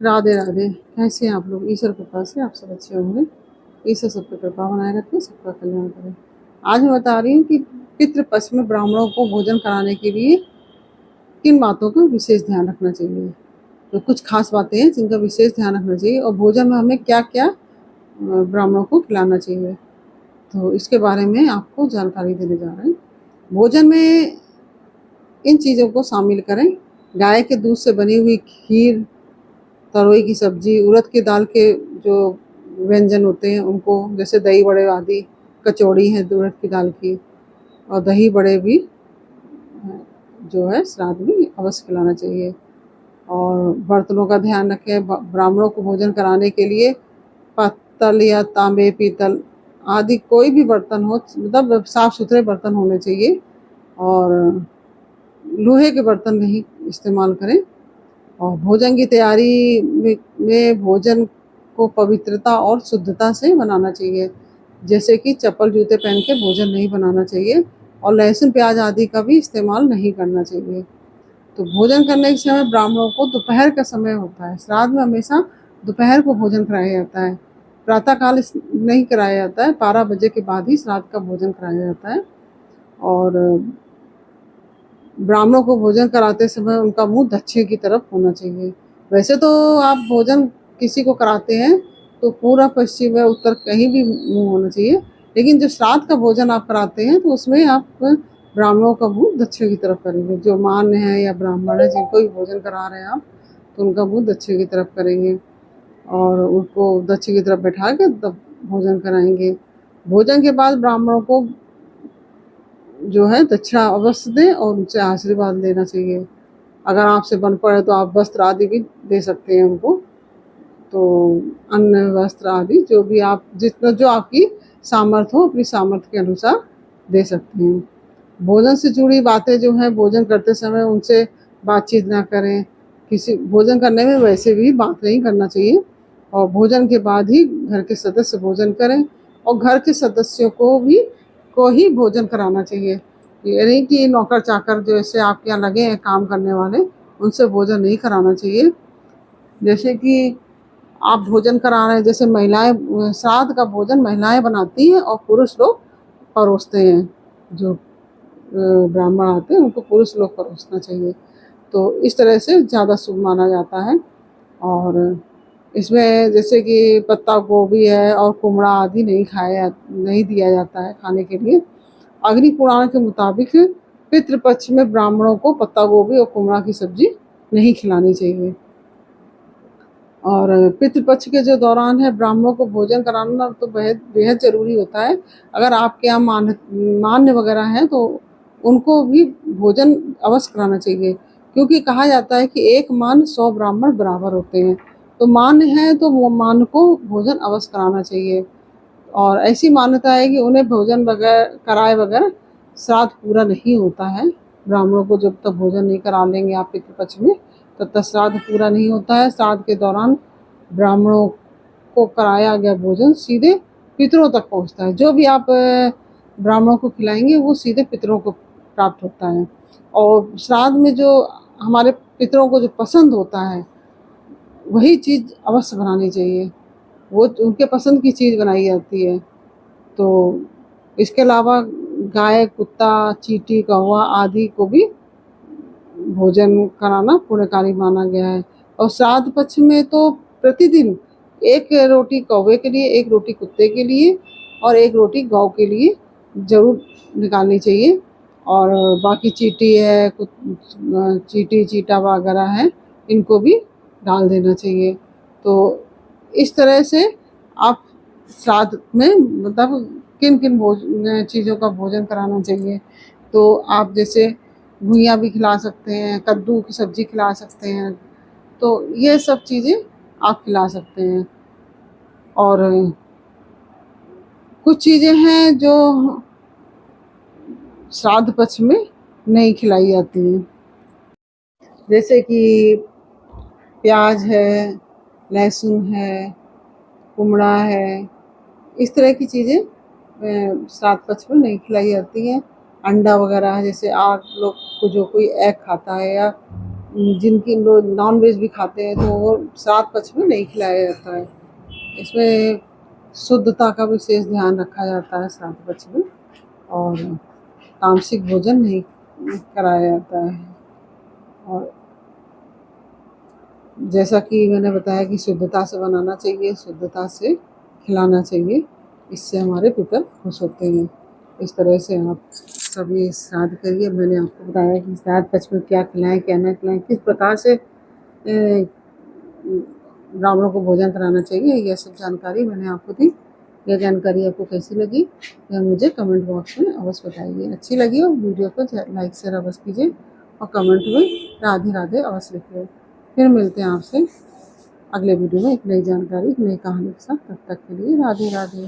राधे राधे। कैसे हैं आप लोग? ईश्वर कृपा से आप सब अच्छे होंगे। ईश्वर सब पे कृपा बनाए रखे, सबका कल्याण करे। आज मैं बता रही हूँ कि पितृपक्ष में ब्राह्मणों को भोजन कराने के लिए किन बातों का विशेष ध्यान रखना चाहिए। तो कुछ खास बातें हैं जिनका विशेष ध्यान रखना चाहिए, और भोजन में हमें क्या क्या ब्राह्मणों को खिलाना चाहिए, तो इसके बारे में आपको जानकारी देने जा रहे हैं। भोजन में इन चीज़ों को शामिल करें: गाय के दूध से बनी हुई खीर, तरोई की सब्जी, उड़द की दाल के जो व्यंजन होते हैं उनको, जैसे दही बड़े आदि, कचौड़ी है उड़द की दाल की, और दही बड़े भी जो है श्राद्ध में अवश्य खिलाना चाहिए। और बर्तनों का ध्यान रखें। ब्राह्मणों को भोजन कराने के लिए पत्तल या तांबे, पीतल आदि कोई भी बर्तन हो, मतलब साफ सुथरे बर्तन होने चाहिए, और लोहे के बर्तन नहीं इस्तेमाल करें। और भोजन की तैयारी में भोजन को पवित्रता और शुद्धता से बनाना चाहिए, जैसे कि चप्पल जूते पहन के भोजन नहीं बनाना चाहिए, और लहसुन प्याज आदि का भी इस्तेमाल नहीं करना चाहिए। तो भोजन करने के समय ब्राह्मणों को दोपहर का समय होता है। श्राद्ध में हमेशा दोपहर को भोजन कराया जाता है, प्रातःकाल नहीं कराया जाता है। 12 बजे के बाद ही श्राद्ध का भोजन कराया जाता है। और ब्राह्मणों को भोजन कराते समय उनका मुंह दक्षिण की तरफ होना चाहिए। वैसे तो आप भोजन किसी को कराते हैं तो पूरा, पश्चिम या उत्तर कहीं भी मुंह होना चाहिए, लेकिन जो श्राद्ध का भोजन आप कराते हैं तो उसमें आप ब्राह्मणों का मुंह दक्षिण की तरफ करेंगे। जो मान्य है या ब्राह्मण है, जिनको भी भोजन करा रहे हैं आप, तो उनका मुंह दक्षिण की तरफ करेंगे, और उनको दक्षिण की तरफ बैठा के तब भोजन कराएंगे। भोजन के बाद ब्राह्मणों को जो है दक्षिणा अवश्य दें और उनसे आशीर्वाद लेना चाहिए। अगर आपसे बन पड़े तो आप वस्त्र आदि भी दे सकते हैं उनको। तो अन्न, वस्त्र आदि जो भी आप, जितना जो आपकी सामर्थ्य हो, अपनी सामर्थ्य के अनुसार दे सकते हैं। भोजन से जुड़ी बातें जो हैं, भोजन करते समय उनसे बातचीत ना करें। किसी भोजन करने में वैसे भी बात नहीं करना चाहिए, और भोजन के बाद ही घर के सदस्य भोजन करें, और घर के सदस्यों को ही भोजन कराना चाहिए। ये नहीं कि नौकर चाकर जो ऐसे आपके यहाँ लगे हैं काम करने वाले, उनसे भोजन नहीं कराना चाहिए। जैसे कि आप भोजन करा रहे हैं, जैसे महिलाएं, श्राद्ध का भोजन महिलाएं बनाती हैं और पुरुष लोग परोसते हैं। जो ब्राह्मण आते हैं उनको पुरुष लोग परोसना चाहिए। तो इस तरह से ज़्यादा शुभ माना जाता है। और इसमें जैसे कि पत्ता गोभी है और कुमड़ा आदि नहीं दिया जाता है खाने के लिए। अग्नि पुराण के मुताबिक पितृपक्ष में ब्राह्मणों को पत्ता गोभी और कुमड़ा की सब्जी नहीं खिलानी चाहिए। और पितृपक्ष के जो दौरान है ब्राह्मणों को भोजन कराना तो बेहद बेहद ज़रूरी होता है। अगर आपके यहाँ मान्य वगैरह हैं तो उनको भी भोजन अवश्य कराना चाहिए, क्योंकि कहा जाता है कि एक मान 100 ब्राह्मण बराबर होते हैं। तो मान्य है तो वो मान को भोजन अवश्य कराना चाहिए। और ऐसी मान्यता है कि उन्हें भोजन बगैर कराए बगैर श्राद्ध पूरा नहीं होता है। ब्राह्मणों को जब तक भोजन नहीं करा लेंगे आप पितृपक्ष में, तब तक श्राद्ध पूरा नहीं होता है। श्राद्ध के दौरान ब्राह्मणों को कराया गया भोजन सीधे पितरों तक पहुंचता है। जो भी आप ब्राह्मणों को खिलाएंगे वो सीधे पितरों को प्राप्त होता है। और श्राद्ध में जो हमारे पितरों को जो पसंद होता है वही चीज़ अवश्य बनानी चाहिए। वो उनके पसंद की चीज़ बनाई जाती है। तो इसके अलावा गाय, कुत्ता, चींटी, कौवा आदि को भी भोजन कराना पुण्यकारी माना गया है। और श्राद्ध पक्ष में तो प्रतिदिन एक रोटी कौवे के लिए, एक रोटी कुत्ते के लिए और एक रोटी गौ के लिए ज़रूर निकालनी चाहिए। और बाकी चींटी है, चींटी चीटा वगैरह है, इनको भी डाल देना चाहिए। तो इस तरह से आप श्राद्ध में मतलब किन किन चीज़ों का भोजन कराना चाहिए, तो आप जैसे घुइयाँ भी खिला सकते हैं, कद्दू की सब्ज़ी खिला सकते हैं। तो ये सब चीज़ें आप खिला सकते हैं। और कुछ चीज़ें हैं जो श्राद्ध पक्ष में नहीं खिलाई जाती हैं, जैसे कि प्याज है, लहसुन है, कुमड़ा है, इस तरह की चीज़ें श्राद्ध पक्ष में नहीं खिलाई जाती हैं। अंडा वगैरह, जैसे आप लोग को जो कोई एग खाता है या जिनकी लोग नॉन वेज भी खाते हैं तो वो श्राद्ध पक्ष में नहीं खिलाया जाता है। इसमें शुद्धता का विशेष ध्यान रखा जाता है श्राद्ध पक्ष में, और तामसिक भोजन नहीं कराया जाता है। और जैसा कि मैंने बताया कि शुद्धता से बनाना चाहिए, शुद्धता से खिलाना चाहिए, इससे हमारे पितर खुश होते हैं। इस तरह से आप सभी श्राद्ध करिए। मैंने आपको बताया कि श्राद्ध पक्ष में क्या खिलाएं क्या ना खिलाएं, किस प्रकार से ब्राह्मणों को भोजन कराना चाहिए, यह सब जानकारी मैंने आपको दी। यह जानकारी आपको कैसी लगी यह मुझे कमेंट बॉक्स में अवश्य बताइए। अच्छी लगी हो वीडियो को लाइक शेयर अवश्य कीजिए और कमेंट में राधे राधे अवश्य लिखिए। फिर मिलते हैं आपसे अगले वीडियो में एक नई जानकारी, एक नई कहानी के साथ। तब तक के लिए राधे राधे।